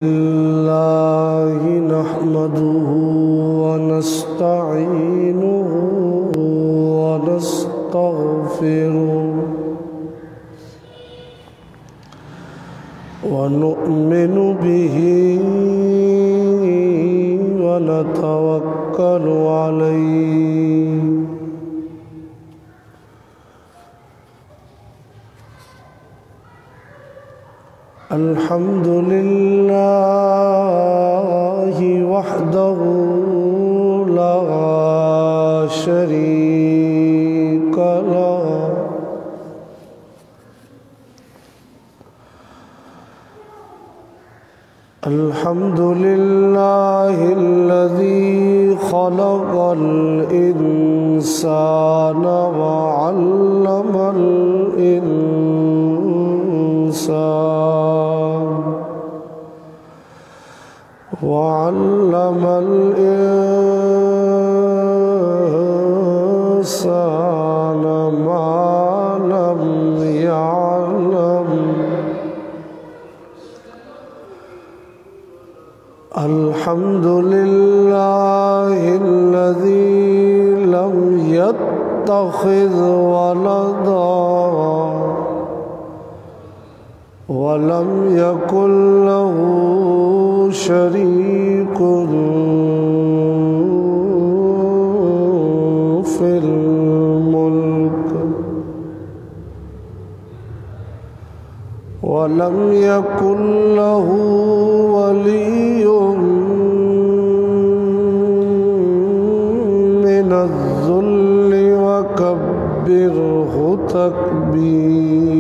الله نحمده ونستعينه ونستغفره ونؤمن به ونتوكل عليه الحمد لله وحده لا شريك له الحمد لله الذي خلق الإنسان وعلم الإنسان ما لم يعلم الحمد لله الذي لم يتخذ ولدا ولم يكن له شريك في الملك ولم يكن له ولي من الذل وكبره تكبيرا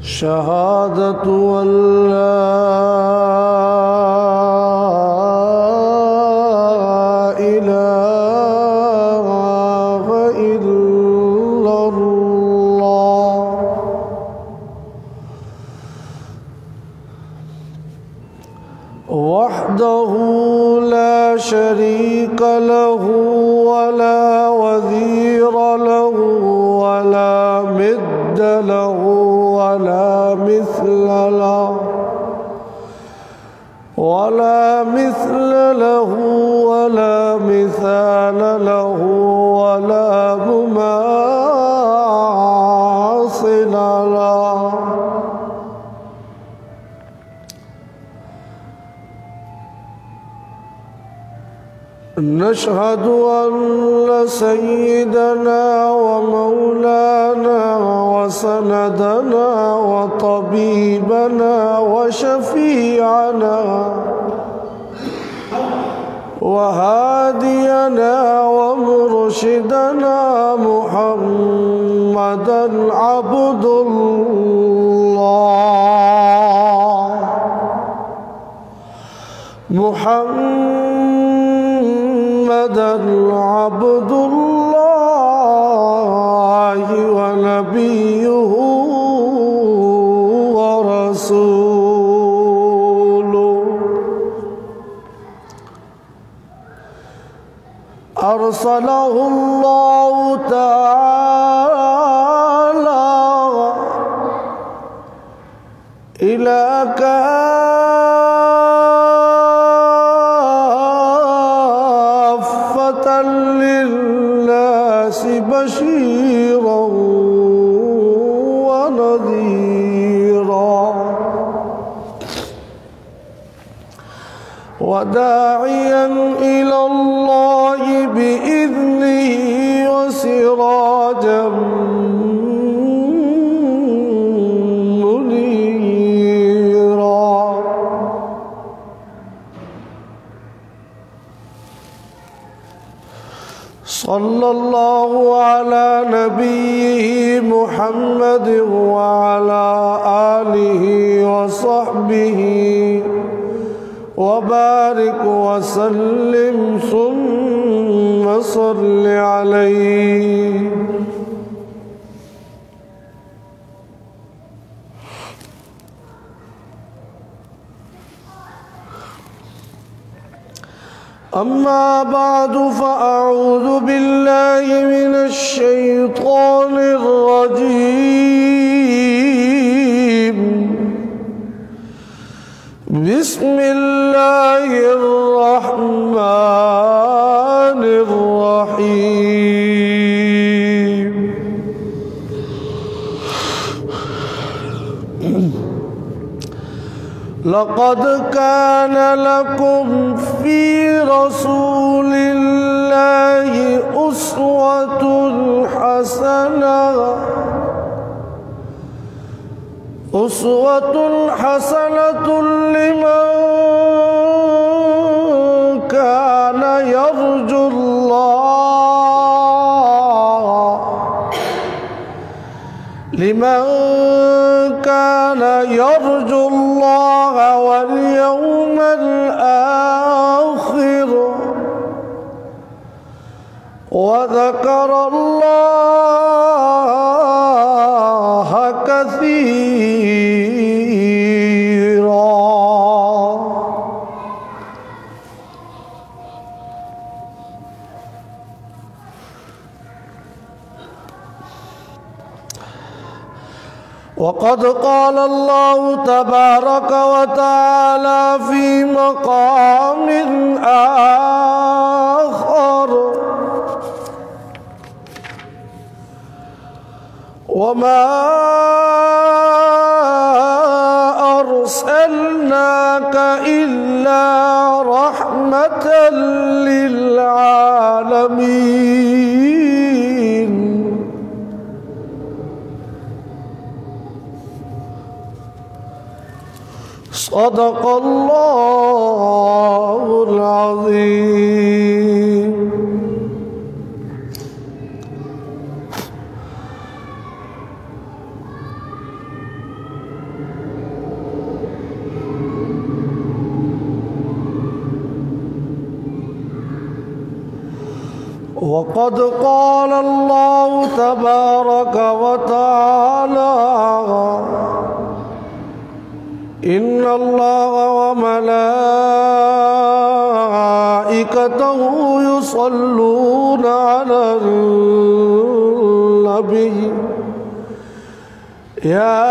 شهادة أن لا إله إلا الله وحده لا شريك له ولا وزير له ولا مد له ولا مثل له ولا مثل له ولا مثال له ولا مماثل له نشهد أن سيدنا ومولانا وسندنا وطبيبنا وشفيعنا وهادينا ومرشدنا محمدا عبد الله محمدا عبد الله ونبيه ورسوله أرسله الله تعالى إلى كافة للناس بشيرا ونذيرا وداعيا إلى الله بإذنه وسراجا منيرا صلى الله على نبيه محمد وعلى آله وصحبه وبارك وسلم ثم صل عليه أما بعد فأعوذ بالله من الشيطان الرجيم. بسم الله الرحمن الرحيم. لقد كان لكم في رسول الله أسوة حسنة لمن كان يرجو الله واليوم الآخر وذكر الله كثيرا. وقد قال الله تبارك وتعالى في مقام آخر: وما أرسلناك إلا رحمة للعالمين. صدق الله العظيم. وقد قال الله تبارك وتعالى: إن الله وملائكته يصلون على النبي يا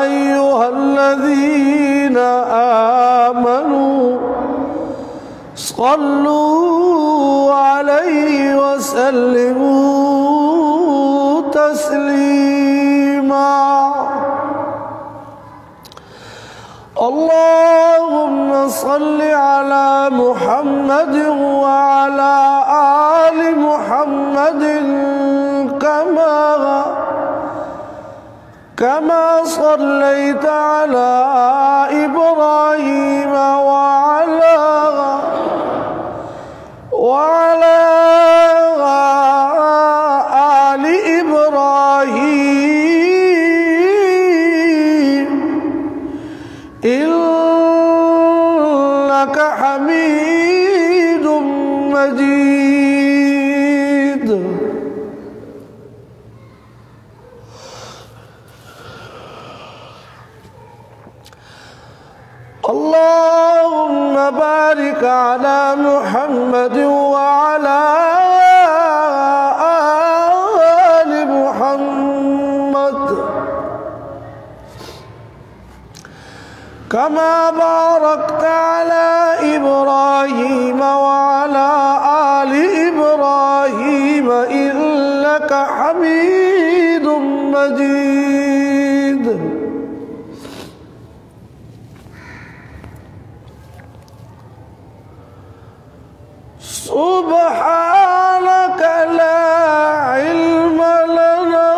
أيها الذين آمنوا صلوا عليه وسلموا تسليما. اللهم صل على محمد وعلى آل محمد كما صليت على إبراهيم وعلى آل إبراهيم إنك حميد مجيد. اللهم بارك على محمد وعلى آل محمد كما باركت على إبراهيم وعلى آل إبراهيم إنك حميد مجيد. سبحانك لا علم لنا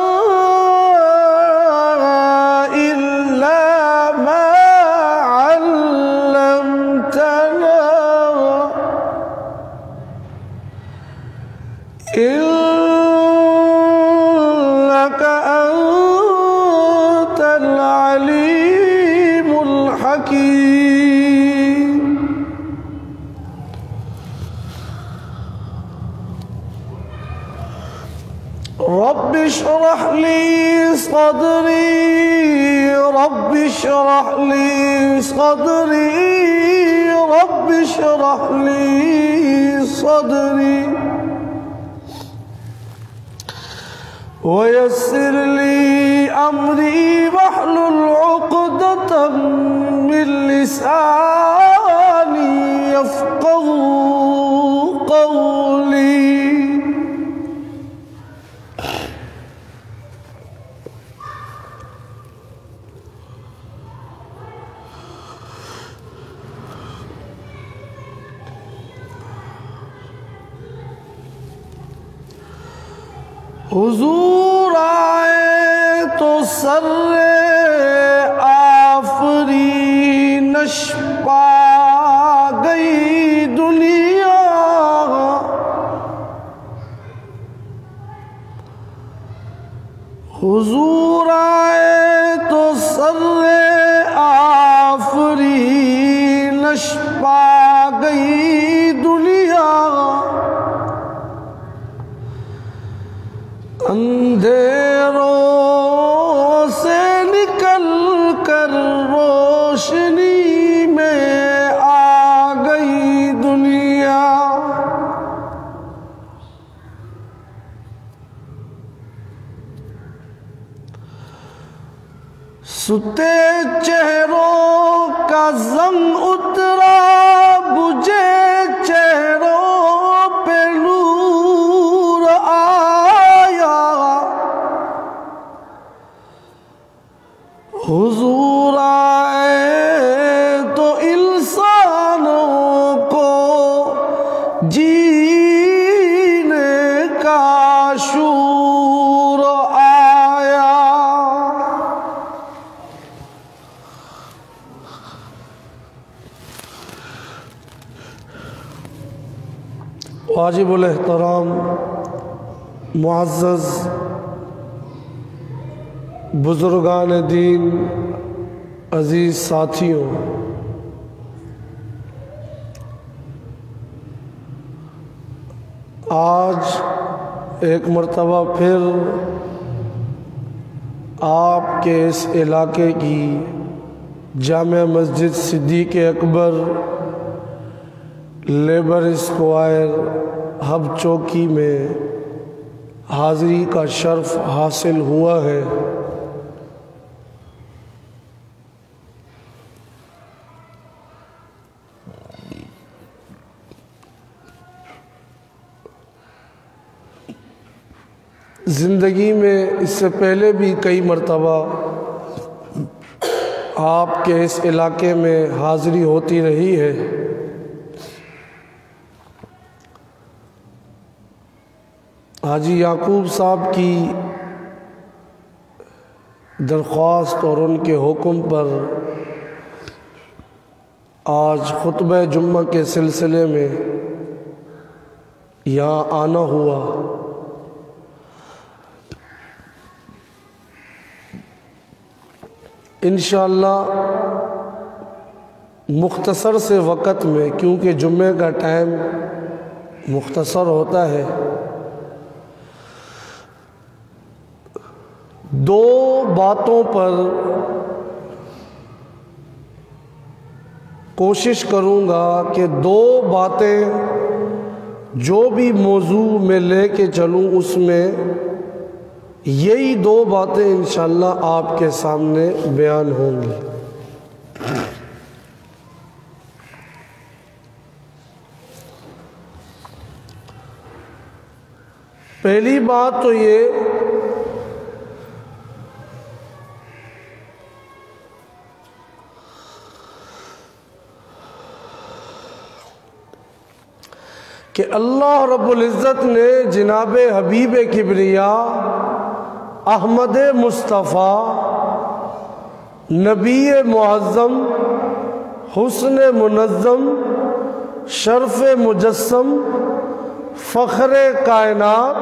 إلا ما علمتنا إنك أنت العليم الحكيم. رب اشرح لي صدري رب اشرح لي صدري رب اشرح لي صدري ويسر لي أمري واحلل عقدة من لساني يفقهوا قولي حضور آئے تو سر آفرینش پا گئی دنیا حضور آئے تو سر آفرینش پا گئی دنیا اندھیروں سے نکل کر روشنی میں آ گئی دنیا ستے چہروں کا زنگ اترا بجھے چہروں پہ نور آیا حضور آئے تو انسانوں کو جینے کا شعور آیا واجب الاحترام معزز بزرگان دین عزیز ساتھیوں، آج ایک مرتبہ پھر آپ کے اس علاقے کی جامع مسجد صدیق اکبر لیبر اسکوائر ہب چوکی میں حاضری کا شرف حاصل ہوا ہے۔ زندگی میں اس سے پہلے بھی کئی مرتبہ آپ کے اس علاقے میں حاضری ہوتی رہی ہے۔ حاجی یعقوب صاحب کی درخواست اور ان کے حکم پر آج خطبہ جمعہ کے سلسلے میں یہاں آنا ہوا۔ انشاءاللہ مختصر سے وقت میں، کیونکہ جمعے کا ٹائم مختصر ہوتا ہے، دو باتوں پر کوشش کروں گا کہ دو باتیں جو بھی موضوع میں لے کے چلوں اس میں یہی دو باتیں انشاءاللہ آپ کے سامنے بیان ہوں گی۔ پہلی بات تو یہ کہ اللہ رب العزت نے جناب حبیب کبریا احمد مصطفیٰ نبی معظم حسن منظم شرف مجسم فخر کائنات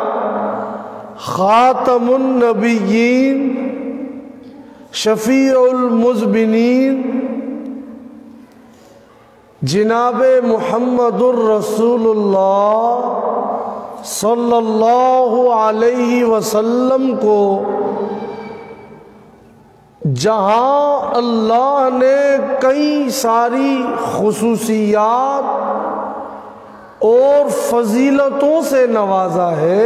خاتم النبیین شفیع المذنبین جناب محمد الرسول اللہ صلی اللہ علیہ وسلم کو جہاں اللہ نے کئی ساری خصوصیات اور فضیلتوں سے نوازا ہے،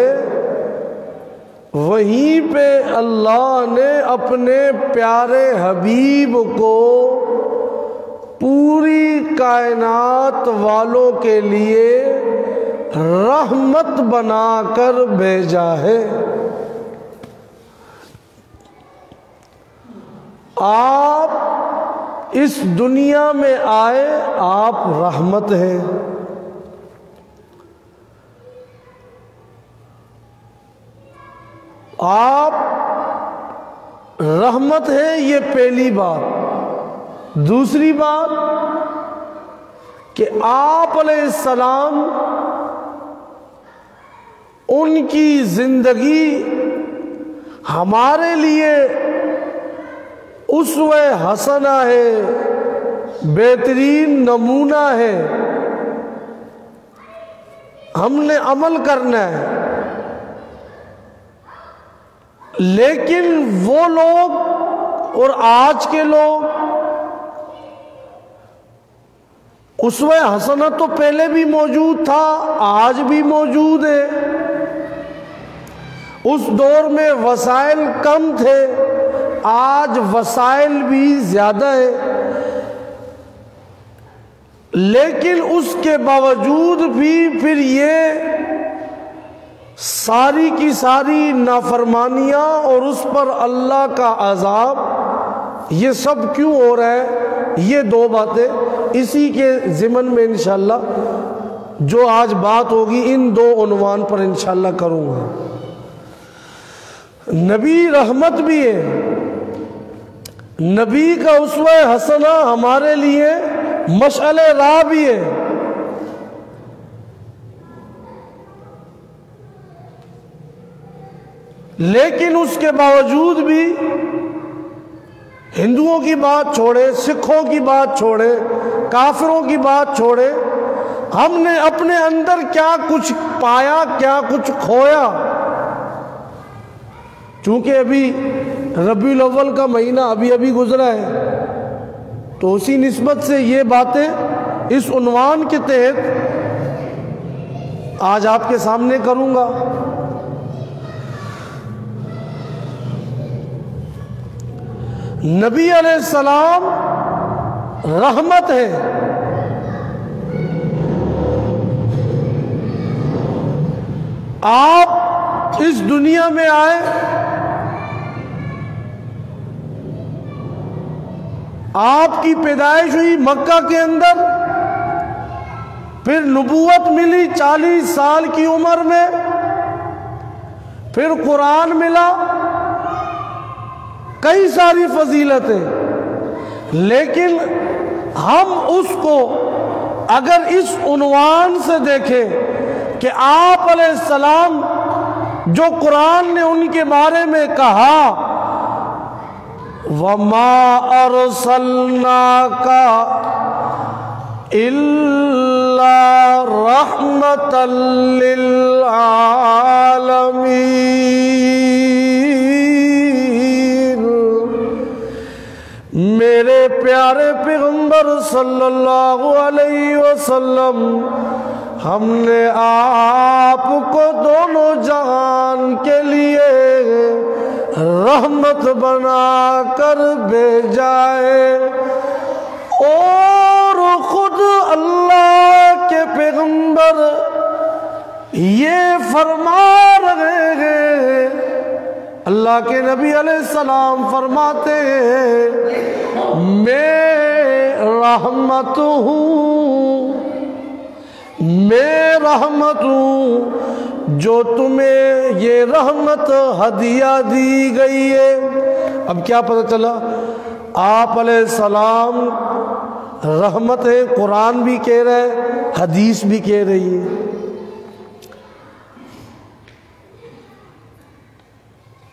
وہیں پہ اللہ نے اپنے پیارے حبیب کو پوری کائنات والوں کے لیے رحمت بنا کر بھیجا ہے۔ آپ اس دنیا میں آئے، آپ رحمت ہیں۔ آپ رحمت ہیں، یہ پہلی بات۔ دوسری بات کہ آپ علیہ السلام ان کی زندگی ہمارے لیے اسوہ حسنہ ہے، بہترین نمونہ ہے، ہم نے عمل کرنا ہے۔ لیکن وہ لوگ اور آج کے لوگ، اسوہ حسنہ تو پہلے بھی موجود تھا، آج بھی موجود ہے۔ اس دور میں وسائل کم تھے، آج وسائل بھی زیادہ ہے، لیکن اس کے باوجود بھی پھر یہ ساری کی ساری نافرمانیاں اور اس پر اللہ کا عذاب، یہ سب کیوں ہو رہا ہے؟ یہ دو باتیں اسی کے ضمن میں انشاءاللہ جو آج بات ہوگی ان دو عنوان پر انشاءاللہ کروں گا۔ نبی رحمت بھی ہے، نبی کا اسوہ حسنہ ہمارے لیے مشعل راہ بھی ہے، لیکن اس کے باوجود بھی ہندوؤں کی بات چھوڑے، سکھوں کی بات چھوڑے، کافروں کی بات چھوڑے، ہم نے اپنے اندر کیا کچھ پایا، کیا کچھ کھویا۔ چونکہ ابھی ربیع الاول کا مہینہ ابھی گزرا ہے، تو اسی نسبت سے یہ باتیں اس عنوان کے تحت آج آپ کے سامنے کروں گا۔ نبی علیہ السلام رحمت ہے، آپ اس دنیا میں آئے، آپ کی پیدائش ہوئی مکہ کے اندر، پھر نبوت ملی 40 سال کی عمر میں، پھر قرآن ملا، کئی ساری فضیلتیں، لیکن ہم اس کو اگر اس عنوان سے دیکھیں کہ آپ علیہ السلام جو قرآن نے ان کے بارے میں کہا وَمَا أَرْسَلْنَاكَ إِلَّا رَحْمَةً لِّلْعَالَمِينَ، میرے پیارے پیغمبر صلی اللہ علیہ وسلم، ہم نے آپ کو دونوں جہان کے لیے رحمت بنا کر بھیجا ہے۔ اور خود اللہ کے پیغمبر یہ فرما رہے ہیں، اللہ کے نبی علیہ السلام فرماتے ہیں میں رحمت ہوں، میں رحمت ہوں، جو تمہیں یہ رحمت ہدیہ دی گئی ہے۔ اب کیا پتہ چلا؟ آپ علیہ السلام رحمت ہے، قرآن بھی کہہ رہا ہے، حدیث بھی کہہ رہی ہے۔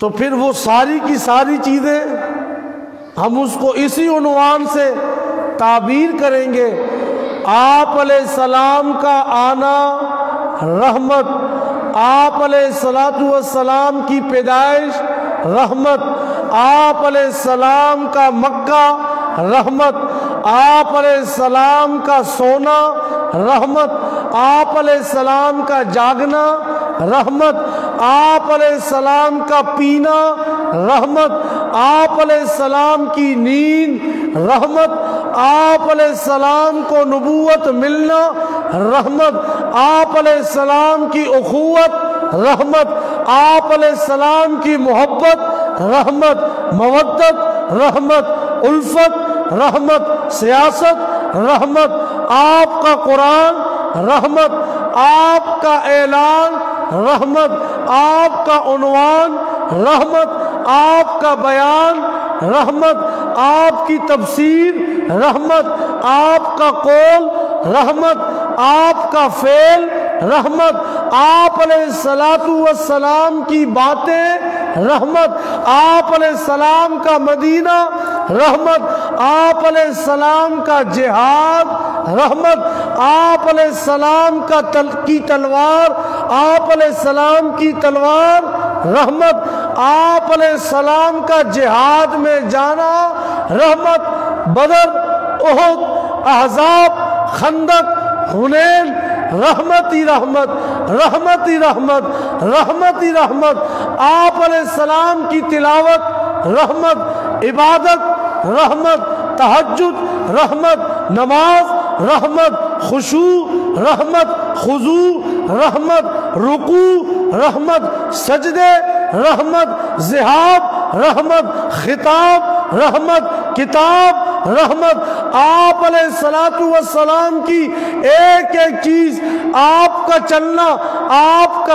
تو پھر وہ ساری کی ساری چیزیں ہم اس کو اسی عنوان سے تعبیر کریں گے، آپ علیہ السلام کا آنا رحمت، آپ علیہ السلام کی پیدائش رحمت، آپ علیہ السلام کا مکہ رحمت، آپ علیہ السلام کا سونا رحمت، آپ علیہ السلام کا جاگنا رحمت، آپ علیہ السلام کا پینا رحمت، آپ علیہ السلام کی نیند رحمت، آپ علیہ السلام کو نبوت ملنا رحمت، آپ علیہ السلام کی اخوت رحمت، آپ علیہ السلام کی محبت رحمت، مودت رحمت، الفت رحمت، سیاست رحمت، آپ کا قرآن رحمت، آپ کا اعلان رحمت، آپ کا عنوان رحمت، آپ کا بیان رحمت، آپ کی تفسیر رحمت، آپ کا قول رحمت، آپ کا فعل رحمت، آپ علیہ السلام کی باتیں رحمت، آپ علیہ السلام کا مدینہ رحمت، آپ علیہ السلام کا جہاد رحمت، آپ علیہ السلام کی تلوار، آپ علیہ السلام کی تلوار رحمت، آپ علیہ السلام کا جہاد میں جانا رحمت، بدر، احد، احزاب، خندق، حنین، رحمت ہی رحمت، رحمت ہی رحمت، رحمت ہی رحمت، آپ علیہ السلام کی تلاوت رحمت، عبادت رحمت، تہجد رحمت، نماز رحمت، خشوع رحمت، خضوع رحمت، رکوع رحمت، سجدے رحمت، ذہاب رحمت، خطاب رحمت، کتاب رحمت، آپ علیہ السلام کی ایک ایک چیز، آپ کا چلنا، آپ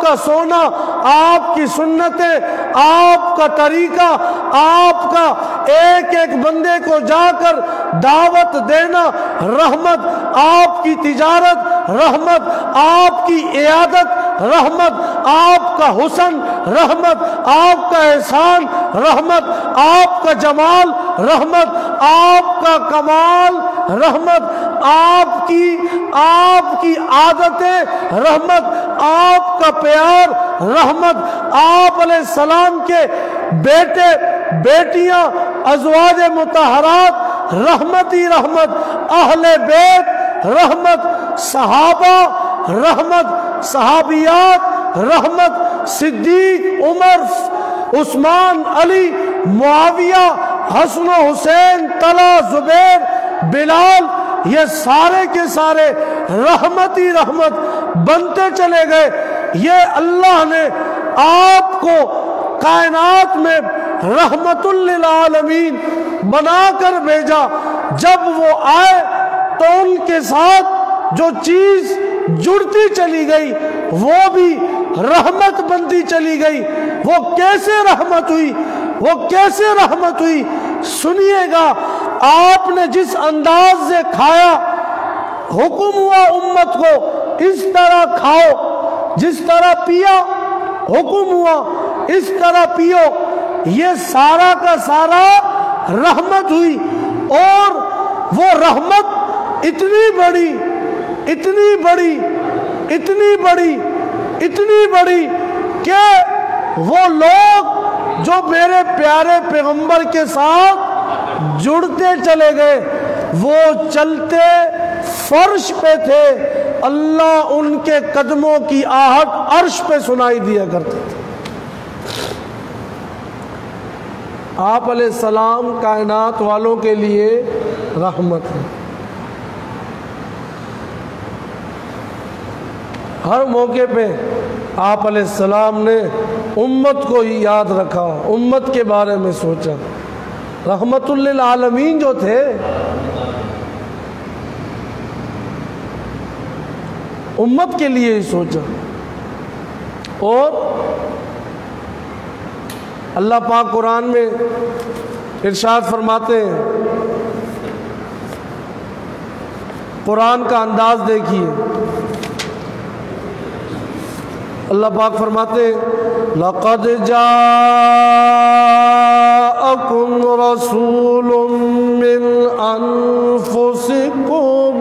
کا سونا، آپ کی سنتیں، آپ کا طریقہ، آپ کا ایک ایک بندے کو جا کر دعوت دینا رحمت، آپ کی تجارت رحمت، آپ کی عیادت رحمت، آپ کا حسن رحمت، آپ کا احسان رحمت، آپ کا جمال رحمت، آپ کا کمال رحمت، آپ کی عادتیں رحمت، آپ کا پیار رحمت، آپ علیہ السلام کے بیٹے بیٹیاں ازواج مطہرات رحمت ہی رحمت، اہل بیت رحمت، صحابہ رحمت، صحابیات رحمت، صدیق، عمر، عثمان، علی، معاویہ، حسن و حسین، طلحہ، زبیر، بلال، یہ سارے کے سارے رحمت ہی رحمت بنتے چلے گئے۔ یہ اللہ نے آپ کو کائنات میں رحمت للعالمین بنا کر بھیجا۔ جب وہ آئے تو ان کے ساتھ جو چیز جڑتی چلی گئی وہ بھی رحمت بنتی چلی گئی۔ وہ کیسے رحمت ہوئی؟ وہ کیسے رحمت ہوئی؟ سنیے گا، آپ نے جس انداز سے کھایا، حکم ہوا امت کو اس طرح کھاؤ، جس طرح پیا حکم ہوا اس طرح پیو، یہ سارا کا سارا رحمت ہوئی۔ اور وہ رحمت اتنی بڑی، اتنی بڑی، اتنی بڑی، اتنی بڑی کہ وہ لوگ جو میرے پیارے پیغمبر کے ساتھ جڑتے چلے گئے، وہ چلتے فرش پہ تھے، اللہ ان کے قدموں کی آہٹ عرش پہ سنائی دیا کرتے تھے۔ آپ علیہ السلام کائنات والوں کے لیے رحمت ہے۔ ہر موقع پہ آپ علیہ السلام نے امت کو ہی یاد رکھا، امت کے بارے میں سوچا۔ رحمت للعالمین جو تھے، امت کے لیے ہی سوچا۔ اور اللہ پاک قرآن میں ارشاد فرماتے ہیں، قرآن کا انداز دیکھیے، اللہ پاک فرماتے ہیں لَقَدْ جَاءَكُمْ رَسُولٌ مِّنْ أَنفُسِكُمْ،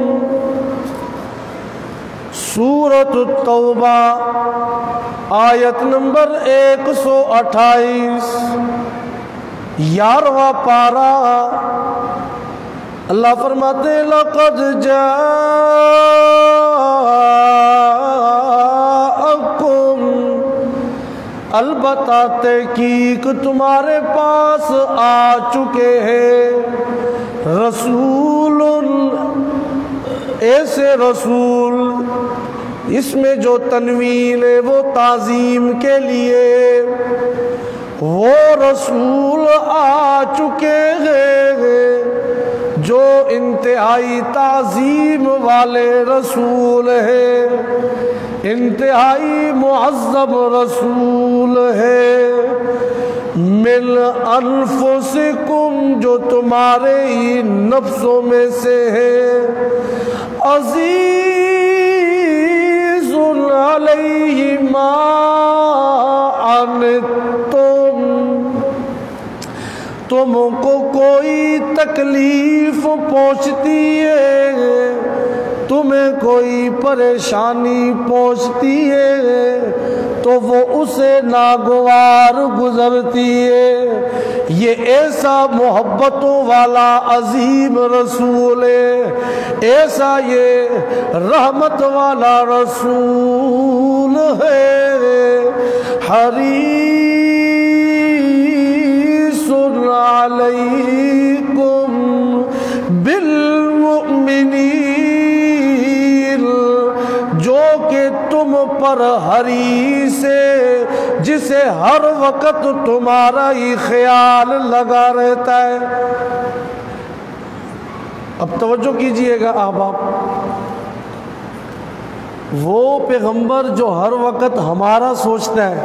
سورۃ التوبہ آیت نمبر 128۔ 11واں پارہ اللہ فرماتے ہیں لقد جاءکم، البتہ تحقیق تمہارے پاس آ چکے ہیں، رسول، ایسے رسول، اس میں جو تنوین ہے وہ تعظیم کے لیے، وہ رسول آ چکے ہیں جو انتہائی تعظیم والے رسول ہیں، انتہائی معظم رسول ہے، من انفسکم، جو تمہارے ہی نفسوں میں سے ہے، عزیز علیہ ما عنتم، تم کو کوئی تکلیف پہنچتی ہے، تمہیں کوئی پریشانی پہنچتی ہے تو وہ اسے ناگوار گزرتی ہے۔ یہ ایسا محبتوں والا عظیم رسول ہے، ایسا یہ رحمت والا رسول ہے، حریص علیکم بالمؤمنین، جو کہ تم پر حریص ہے، جسے ہر وقت تمہارا ہی خیال لگا رہتا ہے۔ اب توجہ کیجئے گا احباب، وہ پیغمبر جو ہر وقت ہمارا سوچتا ہے،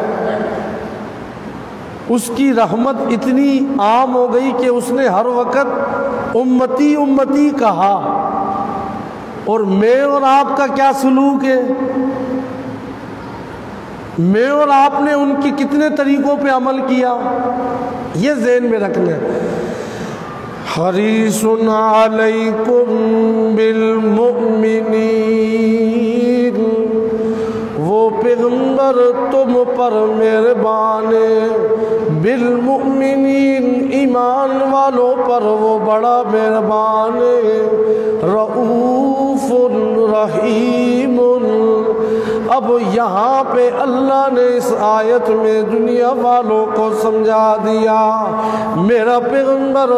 اس کی رحمت اتنی عام ہو گئی کہ اس نے ہر وقت امتی امتی کہا، اور میں اور آپ کا کیا سلوک ہے، میں اور آپ نے ان کی کتنے طریقوں پہ عمل کیا، یہ ذہن میں رکھنا ہے۔ حریص علیکم بالمؤمنین، وہ پیغمبر تم پر مہربان ہے، بالمؤمنین، ایمان والوں پر وہ بڑا مہربان ہے، رؤوف رحیم۔ اب یہاں پہ اللہ نے اس آیت میں دنیا والوں کو سمجھا دیا، میرا پیغمبر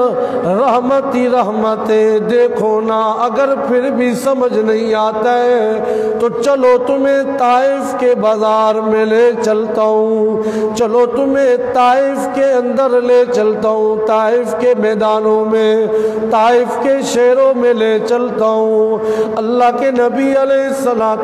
رحمت ہی رحمت ہے۔ دیکھو نا، اگر پھر بھی سمجھ نہیں آتا ہے تو چلو تمہیں طائف کے بازار میں لے چلتا ہوں، چلو تمہیں طائف کے اندر لے چلتا ہوں، طائف کے میدانوں میں، طائف کے شہروں میں لے چلتا ہوں۔ اللہ کے نبی علیہ السلام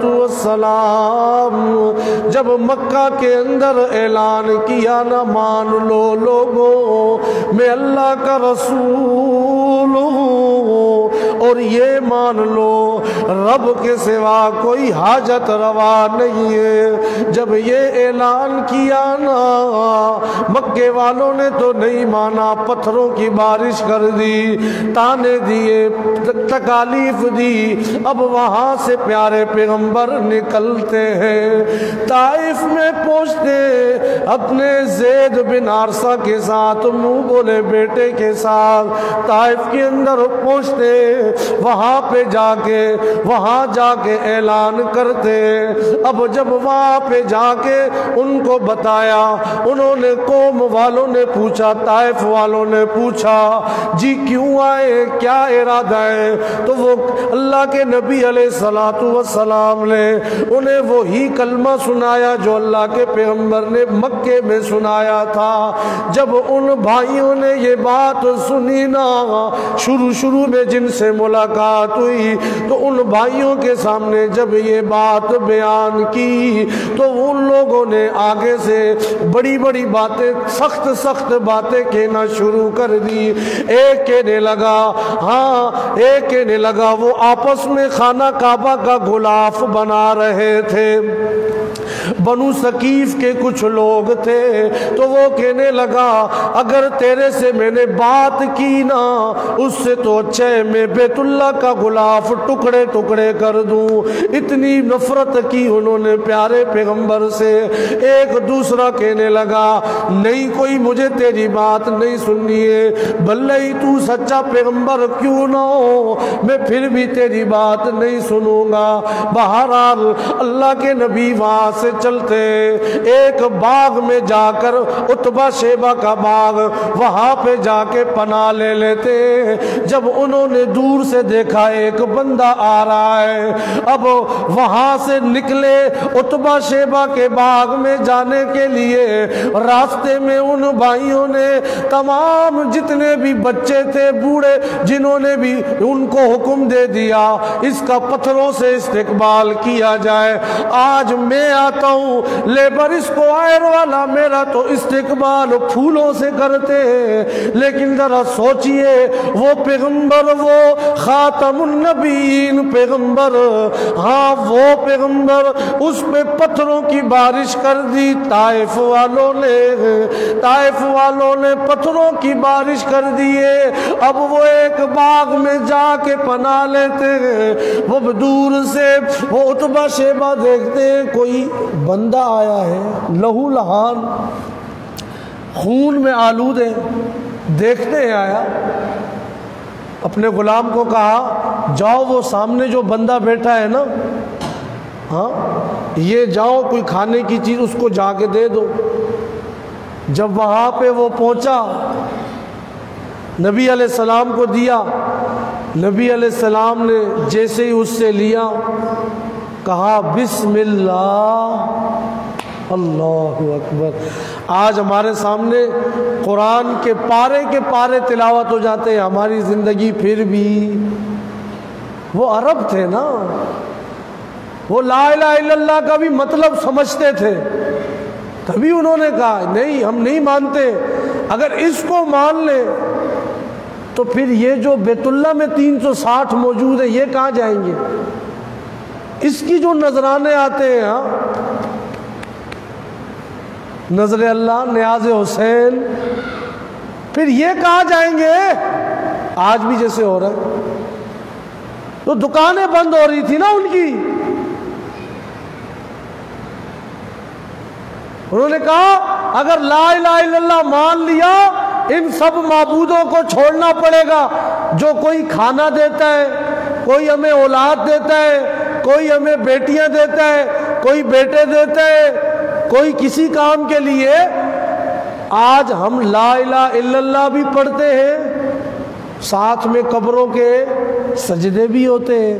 جب مکہ کے اندر اعلان کیا نہ، مان لو لوگوں میں اللہ کا رسول ہوں، اور یہ مان لو رب کے سوا کوئی حاجت روا نہیں ہے، جب یہ اعلان کیا نا، مکے والوں نے تو نہیں مانا، پتھروں کی بارش کر دی، تانے دیے، تکالیف دی۔ اب وہاں سے پیارے پیغمبر نکلتے ہیں، طائف میں پہنچتے اپنے زید بن حارثہ کے ساتھ، منہ بولے بیٹے کے ساتھ، طائف کے اندر پہنچتے، وہاں پہ جا کے اعلان کرتے۔ اب جب وہاں پہ جا کے ان کو بتایا، انہوں نے، قوم والوں نے پوچھا، طائف والوں نے پوچھا جی کیوں آئے، کیا ارادہ ہے، تو وہ اللہ کے نبی علیہ السلام نے انہیں وہی کلمہ سنایا جو اللہ کے پیغمبر نے مکے میں سنایا تھا۔ جب ان بھائیوں نے یہ بات سنی نا، شروع میں جن سے ملاقات ہوئی، تو ان بھائیوں کے سامنے جب یہ بات بیان کی تو ان لوگوں نے آگے سے بڑی بڑی باتیں، سخت باتیں کہنا شروع کر دی۔ ایک کہنے لگا وہ آپس میں خانہ کعبہ کا غلاف بنا رہے تھے، بنو ثقیف کے کچھ لوگ تھے، تو وہ کہنے لگا اگر تیرے سے میں نے بات کی نا، اس سے تو اچھا ہے میں بے بیت اللہ کا غلاف ٹکڑے ٹکڑے کر دوں۔ اتنی نفرت کی انہوں نے پیارے پیغمبر سے۔ ایک دوسرا کہنے لگا نہیں کوئی مجھے تیری بات نہیں سننی ہے، بھلے ہی تو سچا پیغمبر کیوں نہ ہو، میں پھر بھی تیری بات نہیں سنوں گا۔ بہرحال اللہ کے نبی وہاں سے چلتے، ایک باغ میں جا کر، عتبہ شیبہ کا باغ، وہاں پہ جا کے پناہ لے لیتے۔ جب انہوں نے دور سے دیکھا ایک بندہ آ رہا ہے، اب وہاں سے نکلے عتبہ شیبہ کے باغ میں جانے کے لیے، راستے میں ان بھائیوں نے تمام جتنے بھی بچے تھے، بوڑھے، جنہوں نے بھی ان کو حکم دے دیا اس کا پتھروں سے استقبال کیا جائے۔ آج میں آتا ہوں لیبر اس کو آئر والا میرا تو استقبال پھولوں سے کرتے ہیں، لیکن ذرا سوچئے وہ پیغمبر، وہ خاتم النبیین پیغمبر، ہاں وہ پیغمبر، اس پہ پتھروں کی بارش کر دی طائف والوں نے پتھروں کی بارش کر دیے۔ اب وہ ایک باغ میں جا کے پناہ لیتے ہیں، وہ دور سے وہ عتبہ شیبہ دیکھتے ہیں کوئی بندہ آیا ہے لہو لہان، خون میں آلود ہے، دیکھتے ہیں آیا، اپنے غلام کو کہا جاؤ وہ سامنے جو بندہ بیٹھا ہے نا، ہاں یہ جاؤ کوئی کھانے کی چیز اس کو جا کے دے دو۔ جب وہاں پہ وہ پہنچا، نبی علیہ السلام کو دیا، نبی علیہ السلام نے جیسے ہی اس سے لیا، کہا بسم اللہ، اللہ اکبر۔ آج ہمارے سامنے قرآن کے پارے تلاوت ہو جاتے ہیں، ہماری زندگی پھر بھی، وہ عرب تھے نا، وہ لا الہ الا اللہ کا بھی مطلب سمجھتے تھے، تبھی انہوں نے کہا نہیں ہم نہیں مانتے، اگر اس کو مان لیں تو پھر یہ جو بیت اللہ میں 360 موجود ہے یہ کہاں جائیں گے؟ اس کی جو نذرانے آتے ہیں، ہاں نظر اللہ، نیاز حسین، پھر یہ کہاں جائیں گے؟ آج بھی جیسے ہو رہا ہے، تو دکانیں بند ہو رہی تھی نا ان کی، انہوں نے کہا اگر لا الہ الا اللہ مان لیا ان سب معبودوں کو چھوڑنا پڑے گا، جو کوئی کھانا دیتا ہے، کوئی ہمیں اولاد دیتا ہے، کوئی ہمیں بیٹیاں دیتا ہے، کوئی بیٹے دیتا ہے، کوئی کسی کام کے لیے، آج ہم لا الہ الا اللہ بھی پڑھتے ہیں، ساتھ میں قبروں کے سجدے بھی ہوتے ہیں،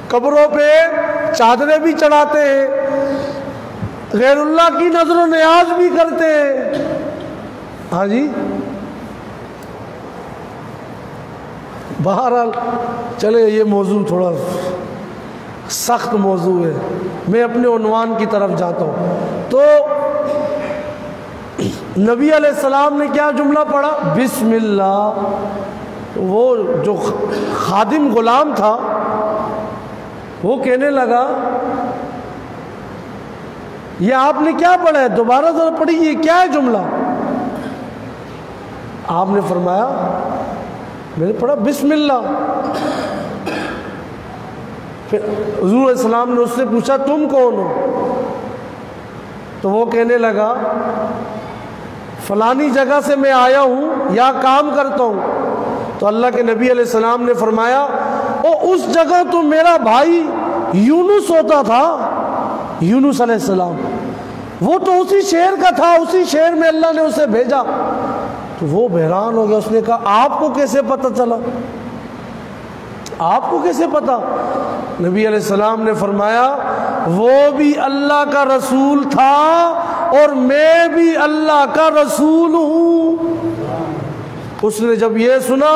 قبروں پہ چادریں بھی چڑھاتے ہیں، غیر اللہ کی نظر و نیاز بھی کرتے ہیں۔ ہاں جی، بہرحال چلے یہ موضوع تھوڑا سخت موضوع ہے، میں اپنے عنوان کی طرف جاتا ہوں۔ تو نبی علیہ السلام نے کیا جملہ پڑھا؟ بسم اللہ۔ وہ جو خادم غلام تھا وہ کہنے لگا یہ آپ نے کیا پڑھا ہے؟ دوبارہ ذرا پڑھیے، کیا ہے جملہ؟ آپ نے فرمایا میں نے پڑھا بسم اللہ۔ پھر حضور علیہ السلام نے اس سے پوچھا تم کون ہو؟ تو وہ کہنے لگا فلانی جگہ سے میں آیا ہوں، یا کام کرتا ہوں۔ تو اللہ کے نبی علیہ السلام نے فرمایا او اس جگہ تو میرا بھائی یونس ہوتا تھا، یونس علیہ السلام، وہ تو اسی شہر کا تھا، اسی شہر میں اللہ نے اسے بھیجا۔ تو وہ بحران ہو گیا، اس نے کہا آپ کو کیسے پتہ چلا؟ آپ کو کیسے پتا؟ نبی علیہ السلام نے فرمایا وہ بھی اللہ کا رسول تھا اور میں بھی اللہ کا رسول ہوں۔ اس نے جب یہ سنا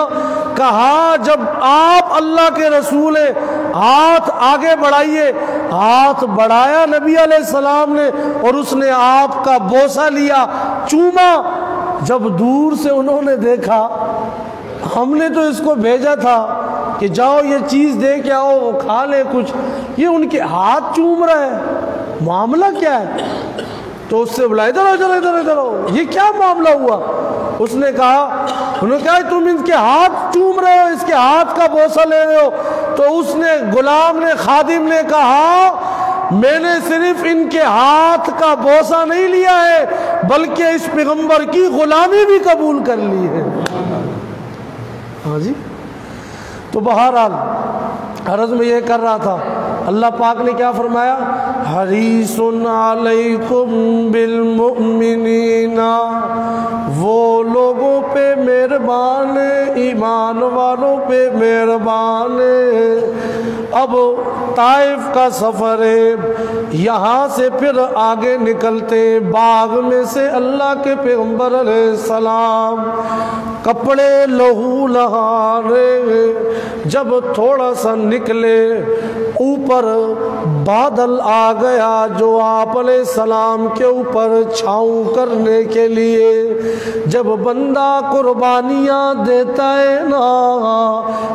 کہا جب آپ اللہ کے رسول ہیں ہاتھ آگے بڑھائیے۔ ہاتھ بڑھایا نبی علیہ السلام نے اور اس نے آپ کا بوسہ لیا، چوما۔ جب دور سے انہوں نے دیکھا ہم نے تو اس کو بھیجا تھا کہ جاؤ یہ چیز دے کے آؤ، وہ کھا لے کچھ، یہ ان کے ہاتھ چوم رہا ہے، معاملہ کیا ہے؟ تو اس سے بلا ادھر ادھر ادھر ادھر، یہ کیا معاملہ ہوا؟ اس نے کہا، انہوں نے کہا تم ان کے ہاتھ چوم رہے ہو، اس کے ہاتھ کا بوسہ لے رہے ہو؟ تو اس نے، غلام نے، خادم نے کہا میں نے صرف ان کے ہاتھ کا بوسہ نہیں لیا ہے بلکہ اس پیغمبر کی غلامی بھی قبول کر لی ہے۔ ہاں جی، تو بہرحال عرض میں یہ کر رہا تھا، اللہ پاک نے کیا فرمایا؟ حریص علیکم بالمؤمنین، وہ لوگوں پہ مہربان، ایمان والوں پہ مہربان۔ اب طائف کا سفر ہے، یہاں سے پھر آگے نکلتے، باغ میں سے اللہ کے پیغمبر علیہ السلام کپڑے لہو لہانے، جب تھوڑا سا نکلے اوپر بادل آ گیا جو آپ علیہ السلام کے اوپر چھاؤں کرنے کے لیے۔ جب بندہ قربانیاں دیتا ہے نا،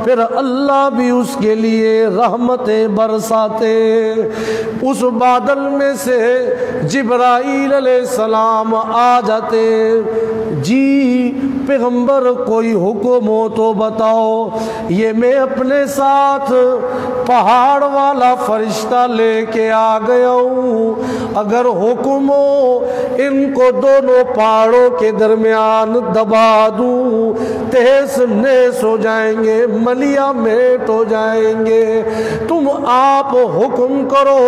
پھر اللہ بھی اس کے لیے رحمتیں برساتے۔ اس بادل میں سے جبرائیل علیہ السلام آ جاتے، جی پیغمبر کوئی حکم ہو تو بتاؤ، یہ میں اپنے ساتھ پہاڑ والا فرشتہ لے کے آ گیا ہوں، اگر حکم ہو ان کو دونوں پہاڑوں کے درمیان دبا دوں، تہس نہس ہو جائیں گے، ملیا میٹ ہو جائیں گے، تم آپ حکم کرو،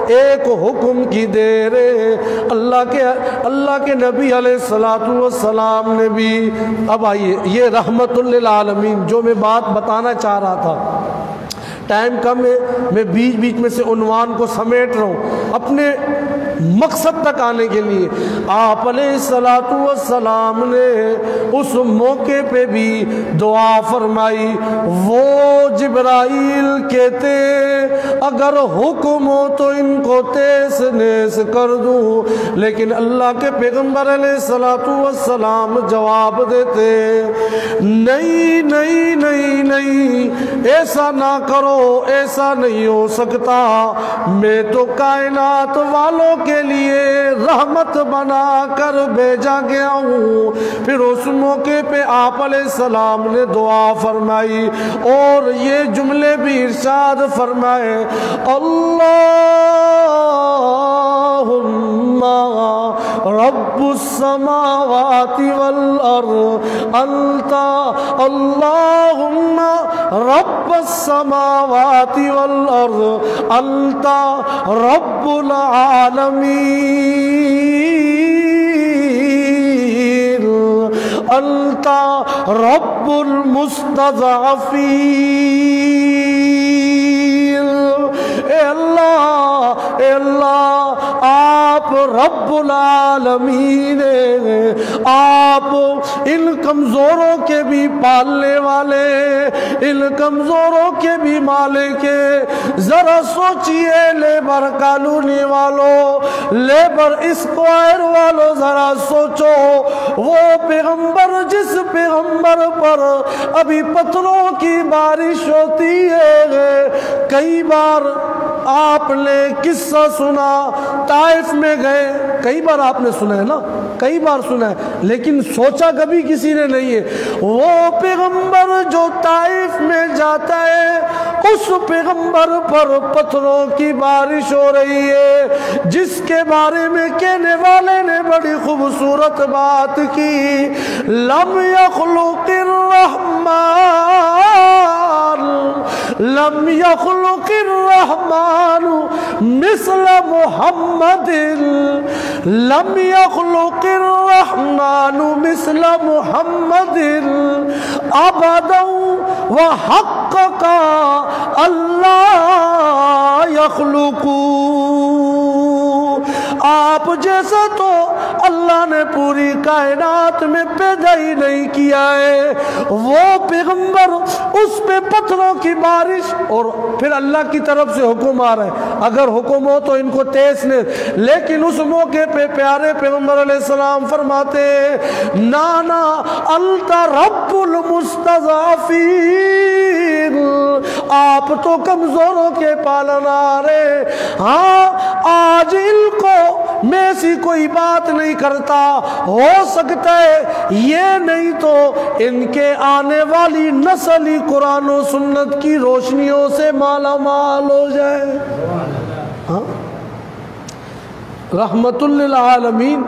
ایک حکم کی دیر ہے۔ اللہ کے نبی علیہ السلام نے بھی، اب آئیے یہ رحمت للعالمین جو میں بات بتانا چاہ رہا تھا، ٹائم کم ہے، میں بیچ بیچ میں سے عنوان کو سمیٹ رہا ہوں اپنے مقصد تک آنے کے لیے۔ آپ علیہ السلام نے اس موقع پہ بھی دعا فرمائی، وہ جبرائیل کہتے اگر حکم ہو تو ان کو تیس نیس کر دوں، لیکن اللہ کے پیغمبر علیہ السلام جواب دیتے نہیں نہیں نہیں نہیں، ایسا نہ کرو، ایسا نہیں ہو سکتا، میں تو کائنات والوں کے لیے رحمت بنا کر بھیجا گیا ہوں۔ پھر اس موقع پہ آپ علیہ السلام نے دعا فرمائی اور یہ جملے بھی ارشاد فرمائے، اللہم رب السماوات والارض انت، اللہم رب السماوات والارض انت رب العالمین، انت رب المستضعفین۔ اے اللہ آپ رب العالمین ہیں، آپ ان کمزوروں کے بھی پالنے والے، ان کمزوروں کے بھی مالک ہیں۔ ذرا سوچئے لیبر کالونی والوں، لیبر اسکوائر والوں، ذرا سوچو وہ پیغمبر جس پیغمبر پر ابھی پتھروں کی بارش ہوتی ہے، کئی بار آپ نے قصہ سنا، طائف میں گئے، کئی بار آپ نے سنا ہے نا، کئی بار سنا ہے، لیکن سوچا کبھی کسی نے نہیں ہے وہ پیغمبر جو طائف میں جاتا ہے اس پیغمبر پر پتھروں کی بارش ہو رہی ہے، جس کے بارے میں کہنے والے نے بڑی خوبصورت بات کی، لم یخلق الرحمن مثل محمد، لم یخلق الرحمن مثل محمد ابدا وحقق اللہ یخلق۔ آپ جیسا تو اللہ نے پوری کائنات میں پیدا ہی نہیں کیا ہے، وہ پیغمبر اس پہ پتھروں کی بارش، اور پھر اللہ کی طرف سے حکم آ رہا ہے اگر حکم ہو تو ان کو تیس نے، لیکن اس موقع پہ پیارے پیغمبر علیہ السلام فرماتے نانا انت رب المستضعفین، آپ تو کمزوروں کے پالنا رہے، ہاں آج ان کو میں ایسی کوئی بات نہیں کرتا، ہو سکتا ہے یہ نہیں تو ان کے آنے والی نسل ہی قرآن و سنت کی روشنیوں سے مالا مال ہو جائے۔ ہاں، رحمت للعالمین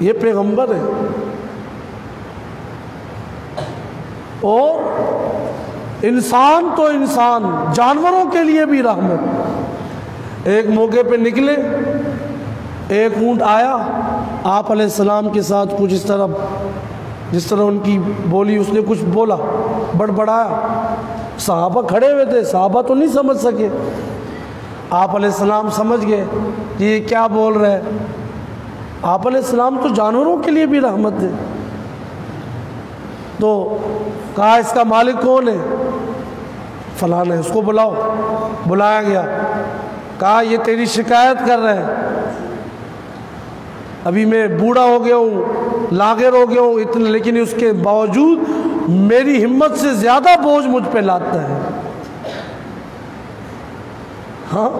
یہ پیغمبر ہے، اور انسان تو انسان، جانوروں کے لیے بھی رحمت۔ ایک موقع پہ نکلے، ایک اونٹ آیا آپ علیہ السلام کے ساتھ، کچھ اس طرح جس طرح ان کی بولی، اس نے کچھ بولا، بڑبڑایا، صحابہ کھڑے ہوئے تھے، صحابہ تو نہیں سمجھ سکے، آپ علیہ السلام سمجھ گئے کہ یہ کیا بول رہے ہیں۔ آپ علیہ السلام تو جانوروں کے لیے بھی رحمت ہے، تو کہا اس کا مالک کون ہے؟ فلاں ہے، اس کو بلاؤ۔ بلایا گیا، کہا یہ تیری شکایت کر رہے ہیں، ابھی میں بوڑھا ہو گیا ہوں، لاغر ہو گیا ہوں اتنا، لیکن اس کے باوجود میری ہمت سے زیادہ بوجھ مجھ پہ لاتا ہے۔ ہاں،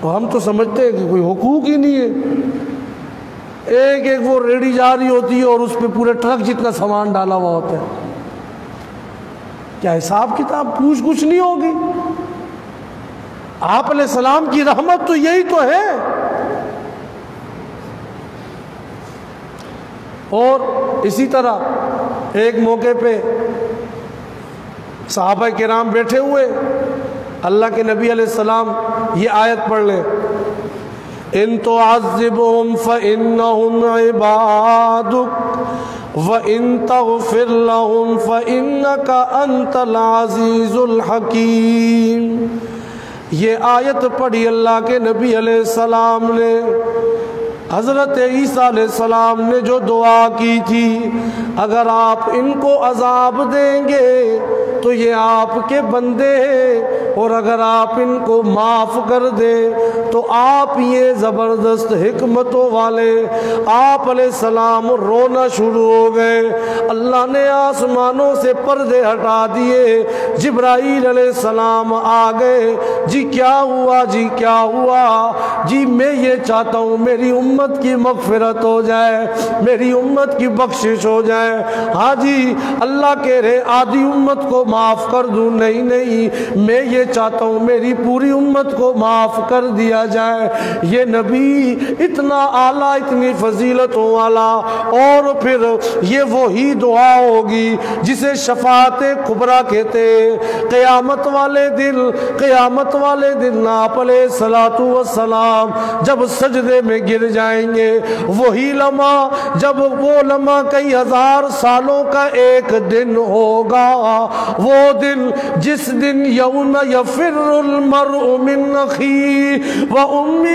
ہم تو سمجھتے ہیں کہ کوئی حقوق ہی نہیں ہے، ایک ایک وہ ریڑھی جا رہی ہوتی ہے اور اس پہ پورے ٹرک جتنا سامان ڈالا ہوا ہوتا ہے، کیا حساب کتاب پوچھ کچھ نہیں ہوگی؟ آپ علیہ السلام کی رحمت تو یہی تو ہے۔ اور اسی طرح ایک موقع پہ صحابہ کرام بیٹھے ہوئے، اللہ کے نبی علیہ السلام یہ آیت پڑھ لیں، ان تعذبهم فإنهم عبادك وإن تغفر لهم فإنك أنت العزيز الحكيم۔ یہ آیت پڑھی اللہ کے نبی علیہ السلام نے، حضرت عیسیٰ علیہ السلام نے جو دعا کی تھی، اگر آپ ان کو عذاب دیں گے تو یہ آپ کے بندے ہیں، اور اگر آپ ان کو معاف کر دیں تو آپ یہ زبردست حکمتوں والے۔ آپ علیہ السلام رونا شروع ہو گئے، اللہ نے آسمانوں سے پردے ہٹا دیے، جبرائیل علیہ السلام آ گئے، جی کیا ہوا، جی کیا ہوا؟ جی میں یہ چاہتا ہوں میری امت کی مغفرت ہو جائے، میری امت کی بخشش ہو جائے۔ ہاں جی، اللہ کہہ رہے آدھی امت کو معاف کر دوں، نہیں نہیں، میں یہ چاہتا ہوں میری پوری امت کو معاف کر دیا جائے۔ یہ نبی اتنا اعلیٰ، اتنی فضیلتوں والا، اور پھر یہ وہی دعا ہوگی جسے شفاعت کبریٰ کہتے ہیں۔ قیامت والے دن، قیامت والے دن آپ علیہ الصلوۃ والسلام جب سجدے میں گر جائیں گے، وہی لمحہ، جب وہ لمحہ کئی ہزار سالوں کا ایک دن ہوگا، وہ دن جس دن یوم یفر المرء من اخیہ وامہ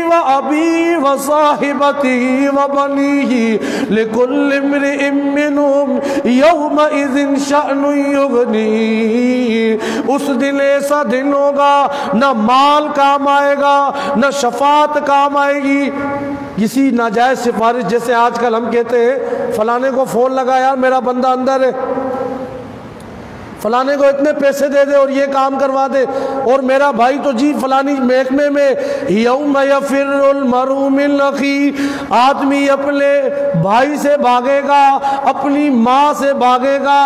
وابیہ وصاحبتہ وبنیہ لکل امرئ منہم یومئذ شأن یغنیہ۔ اس دن ایسا دن ہوگا، نہ مال کام آئے گا، نہ شفاعت کام آئے گی۔ کسی ناجائز سفارش، جیسے آج کل ہم کہتے ہیں فلانے کو فون لگا یار میرا بندہ اندر ہے، فلانے کو اتنے پیسے دے دے اور یہ کام کروا دے، اور میرا بھائی تو جی فلانی محکمے میں، یوم یفر المرء من اخیہ، آدمی اپنے بھائی سے بھاگے گا، اپنی ماں سے بھاگے گا،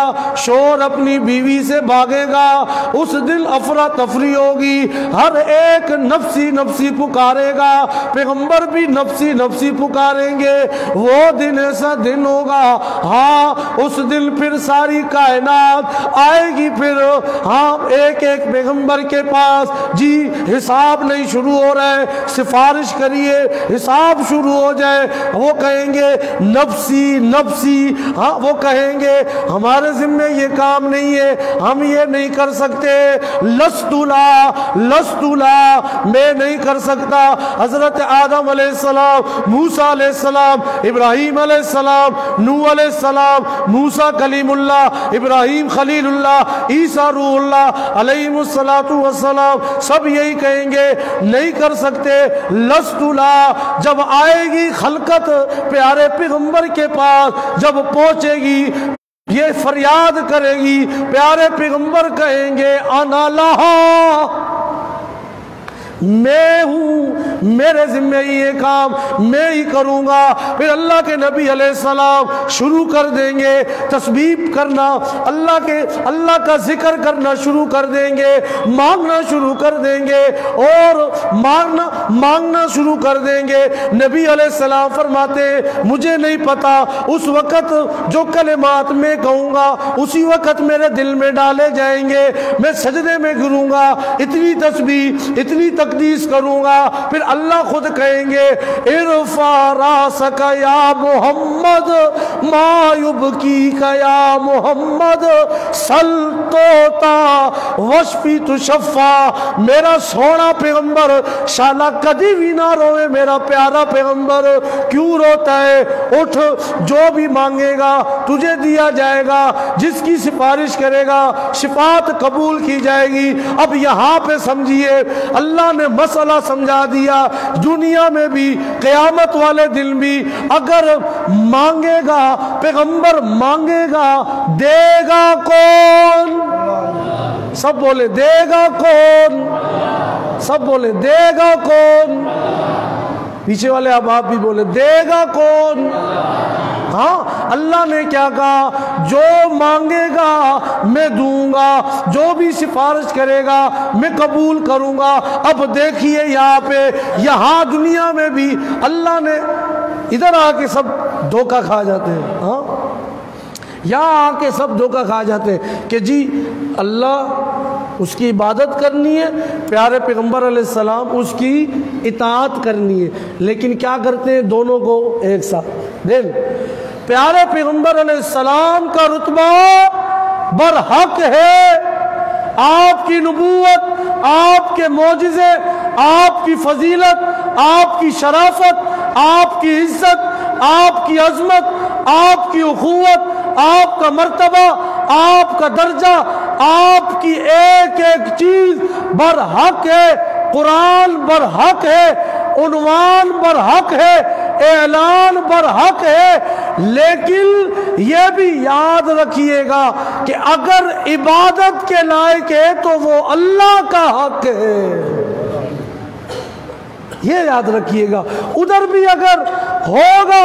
شوہر اپنی بیوی سے بھاگے گا۔ اس دن افراتفری ہوگی، ہر ایک نفسی نفسی پکارے گا، پیغمبر بھی نفسی نفسی پکاریں گے۔ وہ دن ایسا دن ہوگا، ہاں اس دن پھر ساری کائنات آئے گی، پھر ہاں ایک ایک پیغمبر کے پاس، جی حساب نہیں شروع ہو رہا ہے، سفارش کریے حساب شروع ہو جائے۔ وہ کہیں گے نفسی نفسی، ہاں وہ کہیں گے ہمارے ذمہ یہ کام نہیں ہے، ہم یہ نہیں کر سکتے، لست لا لست لا، میں نہیں کر سکتا۔ حضرت آدم علیہ السلام، موسیٰ علیہ السلام، ابراہیم علیہ السلام، نوح علیہ السلام، موسیٰ کلیم اللہ، ابراہیم خلیل اللہ، عیسیٰ روح اللہ علیہ السلام، سب یہی کہیں گے نہیں کر سکتے، لست لا۔ جب آئے گی خلقت پیارے پیغمبر کے پاس، جب پہنچے گی یہ فریاد کرے گی، پیارے پیغمبر کہیں گے انا لہا، میں ہوں میرے ذمہ ہی یہ کام میں ہی کروں گا۔ پھر اللہ کے نبی علیہ السلام شروع کر دیں گے تسبیح کرنا، اللہ کا ذکر کرنا شروع کر دیں گے، مانگنا شروع کر دیں گے اور مانگنا شروع کر دیں گے۔ نبی علیہ السلام فرماتے مجھے نہیں پتا اس وقت جو کلمات میں کہوں گا اسی وقت میرے دل میں ڈالے جائیں گے، میں سجدے میں گروں گا، اتنی تسبیح اتنی تقدیس کروں گا، پھر اللہ خود کہیں گے ارفع راسک یا محمد ما یبکیک یا محمد سل توتا وشفی تشفا۔ میرا سونا پیغمبر شالا کدی بھی نہ روئے، میرا پیارا پیغمبر کیوں روتا ہے؟ اٹھ، جو بھی مانگے گا تجھے دیا جائے گا، جس کی سفارش کرے گا شفاعت قبول کی جائے گی۔ اب یہاں پہ سمجھیے اللہ نے مسئلہ سمجھا دیا، دنیا میں بھی قیامت والے دن بھی اگر مانگے گا پیغمبر مانگے گا، دے گا کون؟ سب بولے دے گا کون؟ سب بولے دے گا کون؟ پیچھے والے اب آپ بھی بولے دے گا کون؟ ہاں، اللہ نے کیا کہا؟ جو مانگے گا میں دوں گا، جو بھی سفارش کرے گا میں قبول کروں گا۔ اب دیکھیے یہاں پہ، یہاں دنیا میں بھی اللہ نے ادھر آ کے سب دھوکہ کھا جاتے ہیں، ہاں یہاں آ کے سب دھوکہ کھا جاتے ہیں کہ جی اللہ اس کی عبادت کرنی ہے، پیارے پیغمبر علیہ السلام اس کی اطاعت کرنی ہے، لیکن کیا کرتے ہیں دونوں کو ایک ساتھ؟ دین پیارے پیغمبر علیہ السلام کا رتبہ برحق ہے، آپ کی نبوت، آپ کے معجزے، آپ کی فضیلت، آپ کی شرافت، آپ کی عزت، آپ کی عظمت، آپ کی اخوت، آپ کا مرتبہ، آپ کا درجہ، آپ کی ایک ایک چیز برحق ہے، قرآن برحق ہے، عنوان برحق ہے، اعلان برحق ہے۔ لیکن یہ بھی یاد رکھیے گا کہ اگر عبادت کے لائق ہے تو وہ اللہ کا حق ہے، یہ یاد رکھیے گا۔ ادھر بھی اگر ہوگا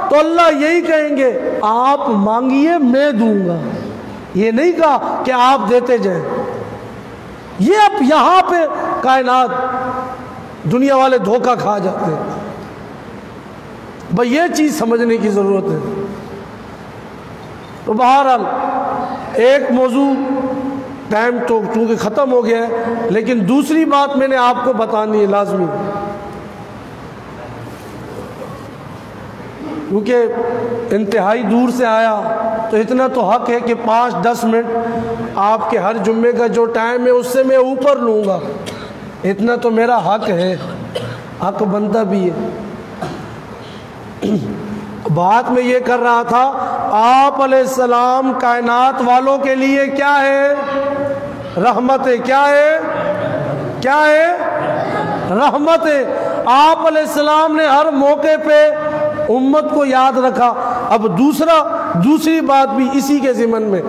تو اللہ یہی کہیں گے آپ مانگیے میں دوں گا، یہ نہیں کہا کہ آپ دیتے جائیں۔ یہ اب یہاں پہ کائنات دنیا والے دھوکہ کھا جاتے ہیں، بھئی یہ چیز سمجھنے کی ضرورت ہے۔ تو بہرحال ایک موضوع ٹائم تو چونکہ ختم ہو گیا ہے، لیکن دوسری بات میں نے آپ کو بتانی ہے لازمی، کیونکہ انتہائی دور سے آیا تو اتنا تو حق ہے کہ 5-10 منٹ آپ کے ہر جمعے کا جو ٹائم ہے اس سے میں اوپر لوں گا، اتنا تو میرا حق ہے، حق بنتا بھی ہے۔ بات میں یہ کر رہا تھا آپ علیہ السلام کائنات والوں کے لیے کیا ہے؟ رحمت ہے۔ کیا ہے؟ کیا ہے؟ رحمت ہے۔ آپ علیہ السلام نے ہر موقع پہ امت کو یاد رکھا۔ اب دوسری بات بھی اسی کے ضمن میں،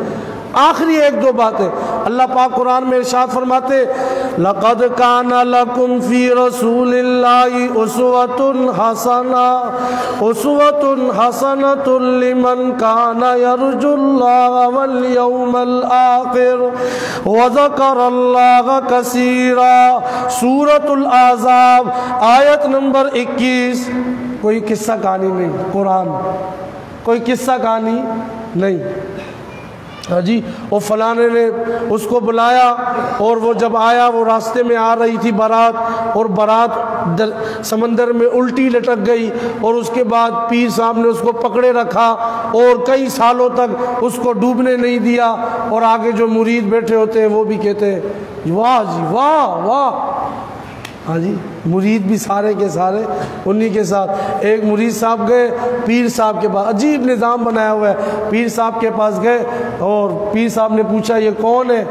آخری ایک دو باتیں اللہ پاک قرآن میں ارشاد فرماتے لَقَدْ كَانَ لَكُمْ فِي رَسُولِ اللَّهِ أُسْوَةٌ حَسَنَةٌ لِمَنْ كَانَ يَرْجُو اللَّهَ وَالْيَوْمَ الْآخِرَ وَذَكَرَ اللَّهَ كَثِيرًا۔ سورۃ الاحزاب آیت نمبر 21۔ کوئی قصہ کہانی نہیں، قرآن کوئی قصہ کہانی نہیں۔ ہاں جی، وہ فلانے نے اس کو بلایا اور وہ جب آیا، وہ راستے میں آ رہی تھی بارات، اور بارات سمندر میں الٹی لٹک گئی، اور اس کے بعد پیر صاحب نے اس کو پکڑے رکھا اور کئی سالوں تک اس کو ڈوبنے نہیں دیا، اور آگے جو مرید بیٹھے ہوتے ہیں وہ بھی کہتے ہیں واہ جی واہ واہ۔ ہاں جی، مرید بھی سارے کے سارے انہی کے ساتھ۔ ایک مرید صاحب گئے پیر صاحب کے پاس، عجیب نظام بنایا ہوا ہے، پیر صاحب کے پاس گئے اور پیر صاحب نے پوچھا یہ کون ہے؟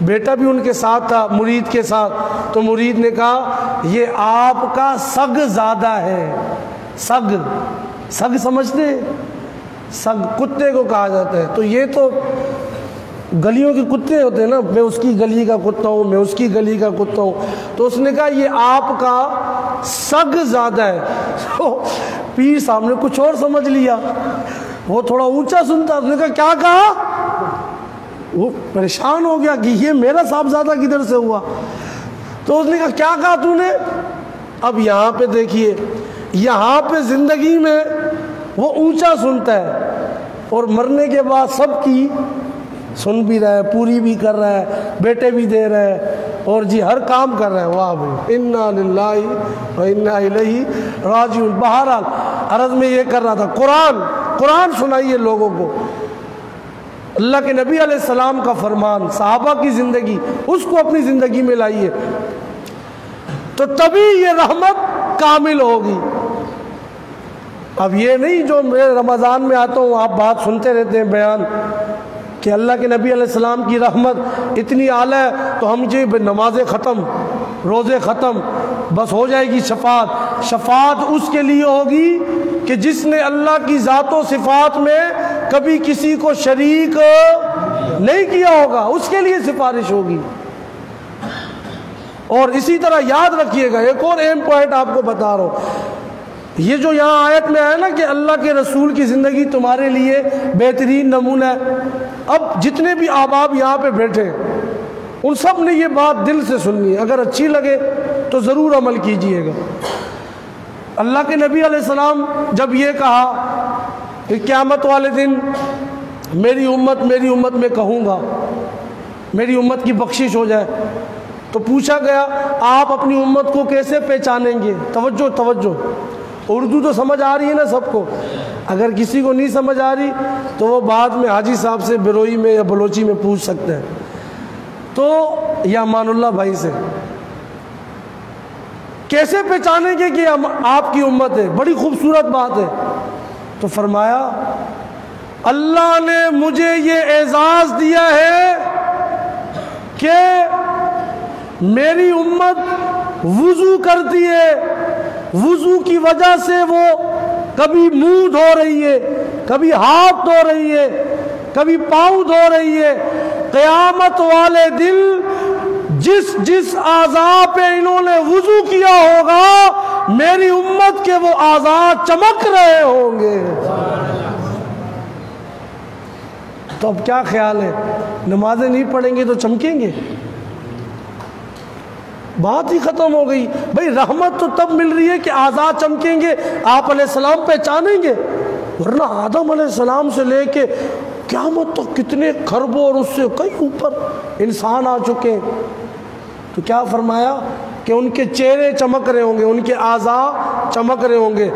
بیٹا بھی ان کے ساتھ تھا، مرید کے ساتھ۔ تو مرید نے کہا یہ آپ کا سگ زادہ ہے۔ سگ سمجھتے ہیں؟ سگ کتے کو کہا جاتا ہے۔ تو یہ تو گلیوں کے کتے ہوتے ہیں نا، میں اس کی گلی کا کتا ہوں، میں اس کی گلی کا کتا ہوں۔ تو اس نے کہا یہ آپ کا سگ زیادہ ہے۔ تو پیر صاحب نے کچھ اور سمجھ لیا، وہ تھوڑا اونچا سنتا، اس نے کہا کیا کہا؟ وہ پریشان ہو گیا کہ یہ میرا صاحبزادہ کدھر سے ہوا؟ تو اس نے کہا کیا کہا تو نے؟ اب یہاں پہ دیکھیے، یہاں پہ زندگی میں وہ اونچا سنتا ہے اور مرنے کے بعد سب کی سن بھی رہا ہے، پوری بھی کر رہا ہے، بیٹے بھی دے رہا ہے، اور جی ہر کام کر رہا ہے۔ واہ بھائی، انا للہ و انا الیہ راجعون۔ بہرحال عرض میں یہ کر رہا تھا، قرآن سنائیے لوگوں کو، اللہ کے نبی علیہ السلام کا فرمان، صحابہ کی زندگی، اس کو اپنی زندگی میں لائیے، تو تبھی یہ رحمت کامل ہوگی۔ اب یہ نہیں جو میں رمضان میں آتا ہوں آپ بات سنتے رہتے ہیں بیان کہ اللہ کے نبی علیہ السلام کی رحمت اتنی اعلیٰ ہے تو ہم جی نمازیں ختم، روزے ختم، بس ہو جائے گی شفاعت۔ شفاعت اس کے لیے ہوگی کہ جس نے اللہ کی ذات و صفات میں کبھی کسی کو شریک نہیں کیا ہوگا، اس کے لیے سفارش ہوگی۔ اور اسی طرح یاد رکھیے گا، ایک اور اہم پوائنٹ آپ کو بتا رہا ہوں، یہ جو یہاں آیت میں آیا نا کہ اللہ کے رسول کی زندگی تمہارے لیے بہترین نمونہ ہے، اب جتنے بھی احباب یہاں پہ بیٹھے ان سب نے یہ بات دل سے سننی ہے، اگر اچھی لگے تو ضرور عمل کیجئے گا۔ اللہ کے نبی علیہ السلام جب یہ کہا کہ قیامت والے دن میری امت میں کہوں گا میری امت کی بخشش ہو جائے، تو پوچھا گیا آپ اپنی امت کو کیسے پہچانیں گے؟ توجہ، اردو تو سمجھ آ رہی ہے نا سب کو، اگر کسی کو نہیں سمجھ آ رہی تو وہ بعد میں حاجی صاحب سے بیروئی میں یا بلوچی میں پوچھ سکتے ہیں، تو یا امان اللہ بھائی سے، کیسے پہچانیں گے کہ آپ کی امت ہے؟ بڑی خوبصورت بات ہے۔ تو فرمایا اللہ نے مجھے یہ اعزاز دیا ہے کہ میری امت وضو کرتی ہے، وضو کی وجہ سے وہ کبھی منہ دھو رہی ہے، کبھی ہاتھ دھو رہی ہے، کبھی پاؤں دھو رہی ہے، قیامت والے دن جس اعضاء پہ انہوں نے وضو کیا ہوگا میری امت کے وہ اعضاء چمک رہے ہوں گے۔ تو اب کیا خیال ہے، نمازیں نہیں پڑھیں گے تو چمکیں گے؟ بات ہی ختم ہو گئی۔ بھئی رحمت تو تب مل رہی ہے کہ اعضاء چمکیں گے، آپ علیہ السلام پہچانیں گے، ورنہ آدم علیہ السلام سے لے کے قیامت تک کتنے خربوں اور اس سے کئی اوپر انسان آ چکے ہیں۔ تو کیا فرمایا کہ ان کے چہرے چمک رہے ہوں گے، ان کے اعضاء چمک رہے ہوں گے۔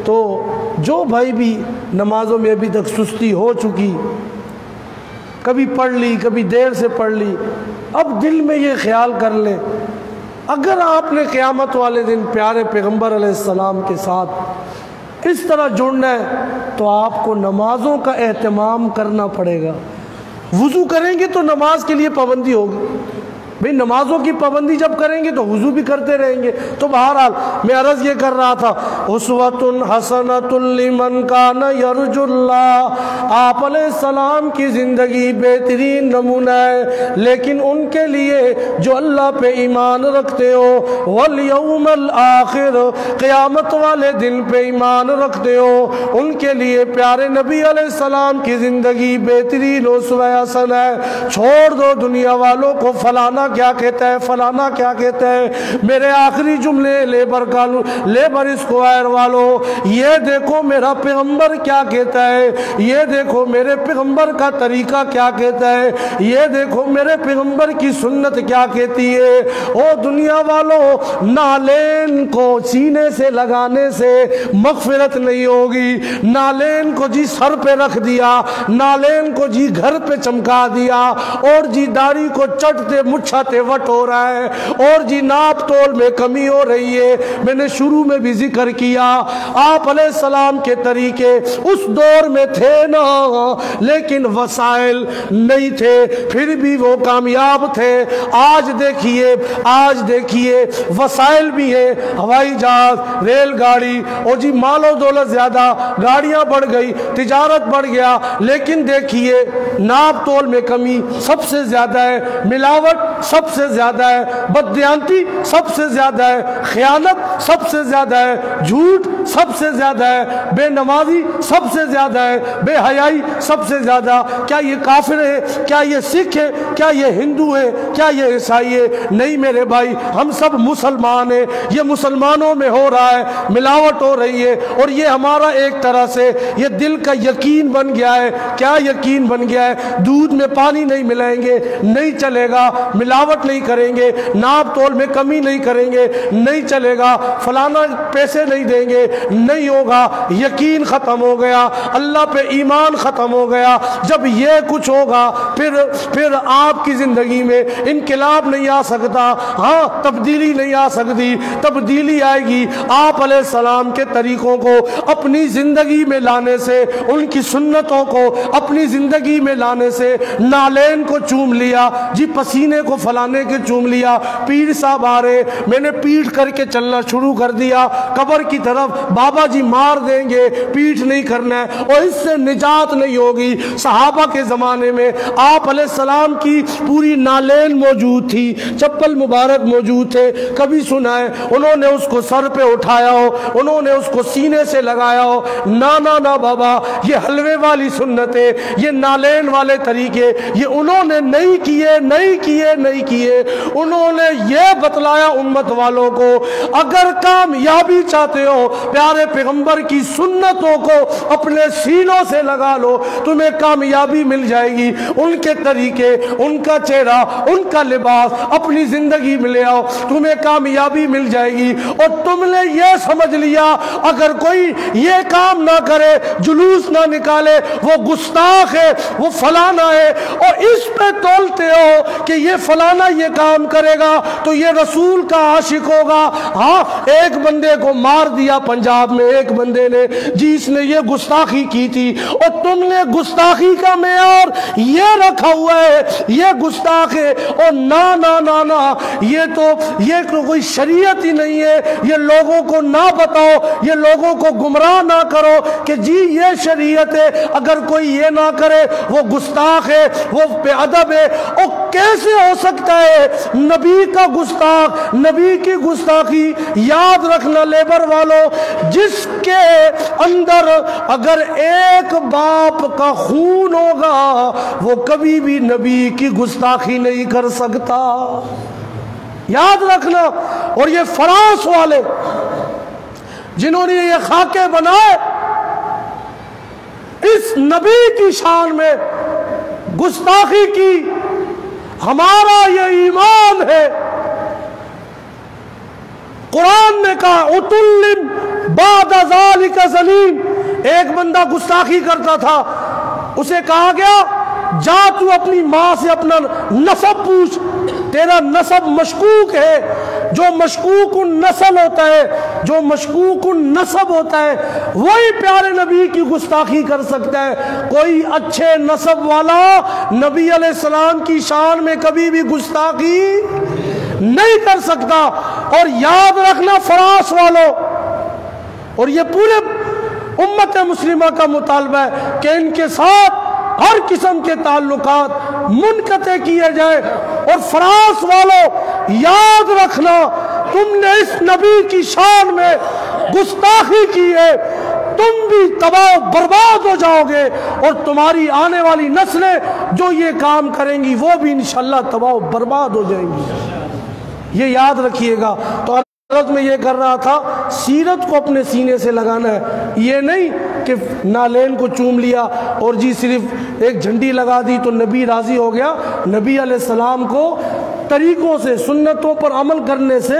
تو جو بھائی بھی نمازوں میں ابھی تک سستی ہو چکی، کبھی پڑھ لی کبھی دیر سے پڑھ لی، اب دل میں یہ خیال کر لیں اگر آپ نے قیامت والے دن پیارے پیغمبر علیہ السلام کے ساتھ اس طرح جڑنا ہے تو آپ کو نمازوں کا اہتمام کرنا پڑے گا۔ وضو کریں گے تو نماز کے لیے پابندی ہوگی، بھئی نمازوں کی پابندی جب کریں گے تو وضو بھی کرتے رہیں گے۔ تو بہرحال میں عرض یہ کر رہا تھا، اسوۃ حسنۃ لمن کان یرجو اللہ، آپ علیہ السلام کی زندگی بہترین نمونہ ہے، لیکن ان کے لیے جو اللہ پہ ایمان رکھتے ہو، والیوم الآخر، قیامت والے دن پہ ایمان رکھتے ہو، ان کے لیے پیارے نبی علیہ السلام کی زندگی بہترین اسوہ حسنہ ہے۔ چھوڑ دو دنیا والوں کو فلانا کیا کہتا ہے، فلانا کیا کہتا ہے، میرے آخری جملے لیبر اسکوائر والو، یہ دیکھو میرا پیغمبر کیا کہتا ہے، یہ دیکھو میرے پیغمبر کا طریقہ کیا کہتا ہے، یہ دیکھو میرے پیغمبر کی سنت کیا کہتی ہے۔ او دنیا والو، نالین کو سینے سے لگانے سے مغفرت نہیں ہوگی، نالین کو جی سر پہ رکھ دیا، نالین کو جی گھر پہ چمکا دیا، اور جی داڑھی کو چٹتے مچھاتے وٹ ہو رہا ہے، اور جی ناپ تول میں کمی ہو رہی ہے۔ میں نے شروع میں بھی ذکر کیا آپ علیہ السلام کے طریقے اس دور میں تھے نا، لیکن وسائل نہیں تھے، پھر بھی وہ کامیاب تھے۔ آج دیکھیے وسائل بھی ہیں، ہوائی جہاز، ریل گاڑی، اور جی مال و دولت زیادہ، گاڑیاں بڑھ گئی، تجارت بڑھ گیا، لیکن دیکھیے ناپ تول میں کمی سب سے زیادہ ہے، ملاوٹ سب سے زیادہ ہے، بددیانتی سب سے زیادہ ہے، خیانت سب سے زیادہ ہے، جھوٹ سب سے زیادہ ہے، بے نمازی سب سے زیادہ ہے، بے حیائی سب سے زیادہ۔ کیا یہ کافر ہے؟ کیا یہ سکھ ہے؟ کیا یہ ہندو ہے؟ کیا یہ عیسائی ہے؟ نہیں میرے بھائی، ہم سب مسلمان ہیں۔ یہ مسلمانوں میں ہو رہا ہے، ملاوٹ ہو رہی ہے، اور یہ ہمارا ایک طرح سے یہ دل کا یقین بن گیا ہے۔ کیا یقین بن گیا ہے؟ دودھ میں پانی نہیں ملائیں گے، نہیں چلے گا، ملاوٹ نہیں کریں گے، ناپ تول میں کمی نہیں کریں گے، نہیں چلے گا، فلانا پیسے نہیں دیں گے، نہیں ہوگا۔ یقین ختم ہو گیا، اللہ پہ ایمان ختم ہو گیا۔ جب یہ کچھ ہوگا پھر آپ کی زندگی میں انقلاب نہیں آ سکتا، ہاں تبدیلی نہیں آ سکتی۔ تبدیلی آئے گی آپ علیہ السلام کے طریقوں کو اپنی زندگی میں لانے سے، ان کی سنتوں کو اپنی زندگی میں لانے سے۔ نالین کو چوم لیا جی، پسینے کو فلانے کے چوم لیا، پیر صاحب آ رہے، میں نے پیٹ کر کے چلنا شروع کر دیا قبر کی طرف، بابا جی مار دیں گے، پیٹ نہیں کرنا ہے، اور اس سے نجات نہیں ہوگی۔ صحابہ کے زمانے میں آپ علیہ السلام کی پوری نالین موجود تھی، چپل مبارک موجود تھے، کبھی سنا ہے انہوں نے اس کو سر پہ اٹھایا ہو، انہوں نے اس کو سینے سے لگایا ہو؟ نا بابا، یہ حلوے والی سنتیں، یہ نالین والے طریقے، یہ انہوں نے نہیں کیے۔ انہوں نے یہ بتلایا امت والوں کو، اگر کامیابی چاہتے ہو پیارے پیغمبر کی سنتوں کو اپنے سینوں سے لگا لو، تمہیں کامیابی مل جائے گی۔ ان کے طریقے، ان کا چہرہ، ان کا لباس اپنی زندگی میں لے آؤ، تمہیں کامیابی مل جائے گی۔ اور تم نے یہ سمجھ لیا اگر کوئی یہ کام نہ کرے، جلوس نہ نکالے، وہ گستاخ ہے، وہ فلانا ہے، اور اس پہ تولتے ہو کہ یہ فلانا یہ کام کرے گا تو یہ رسول کا عاشق ہوگا۔ ہاں ایک بندے کو مار دیا پنجاب میں، ایک بندے نے جس نے یہ گستاخی کی تھی، اور تم نے گستاخی کا معیار یہ رکھا ہوا ہے، یہ گستاخ ہے، اور نا یہ تو کوئی شریعت ہی نہیں ہے۔ یہ لوگوں کو نہ بتاؤ، یہ لوگوں کو گمراہ نہ کرو کہ جی یہ شریعت ہے، اگر کوئی یہ نہ کرے وہ گستاخ ہے، وہ بے ادب ہے۔ اور کیسے ہو سکتا ہے نبی کا گستاخ، نبی کی گستاخی؟ یاد رکھنا لیبر والوں، جس کے اندر اگر ایک باپ کا خون ہوگا وہ کبھی بھی نبی کی گستاخی نہیں کر سکتا، یاد رکھنا۔ اور یہ فرانس والے جنہوں نے یہ خاکے بنائے، اس نبی کی شان میں گستاخی کی، ہمارا یہ ایمان ہے۔ قرآن نے کہا اتلم بعد ذالک زنیم، ایک بندہ گستاخی کرتا تھا، اسے کہا گیا جا تو اپنی ماں سے اپنا نسب پوچھ، تیرا نسب مشکوک ہے۔ جو مشکوک النسل ہوتا ہے، جو مشکوک النسب ہوتا ہے، وہی پیارے نبی کی گستاخی کر سکتا ہے۔ کوئی اچھے نسب والا نبی علیہ السلام کی شان میں کبھی بھی گستاخی نہیں کر سکتا۔ اور یاد رکھنا فرانس والوں، اور یہ پورے امت مسلمہ کا مطالبہ ہے کہ ان کے ساتھ ہر قسم کے تعلقات منقطع کیے جائے۔ اور فرانس والوں یاد رکھنا، تم نے اس نبی کی شان میں گستاخی کی ہے، تم بھی تباہ و برباد ہو جاؤ گے، اور تمہاری آنے والی نسلیں جو یہ کام کریں گی وہ بھی انشاءاللہ تباہ و برباد ہو جائیں گی۔ یہ یاد رکھیے گا۔ تو حضرت میں یہ کر رہا تھا، سیرت کو اپنے سینے سے لگانا ہے، یہ نہیں کہ نالین کو چوم لیا اور جی صرف ایک جھنڈی لگا دی تو نبی راضی ہو گیا۔ نبی علیہ السلام کو طریقوں سے، سنتوں پر عمل کرنے سے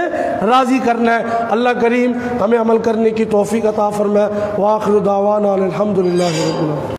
راضی کرنا ہے۔ اللہ کریم ہمیں عمل کرنے کی توفیق عطا فرمائے۔ وآخر دعوانا الحمدللہ رب العالمین۔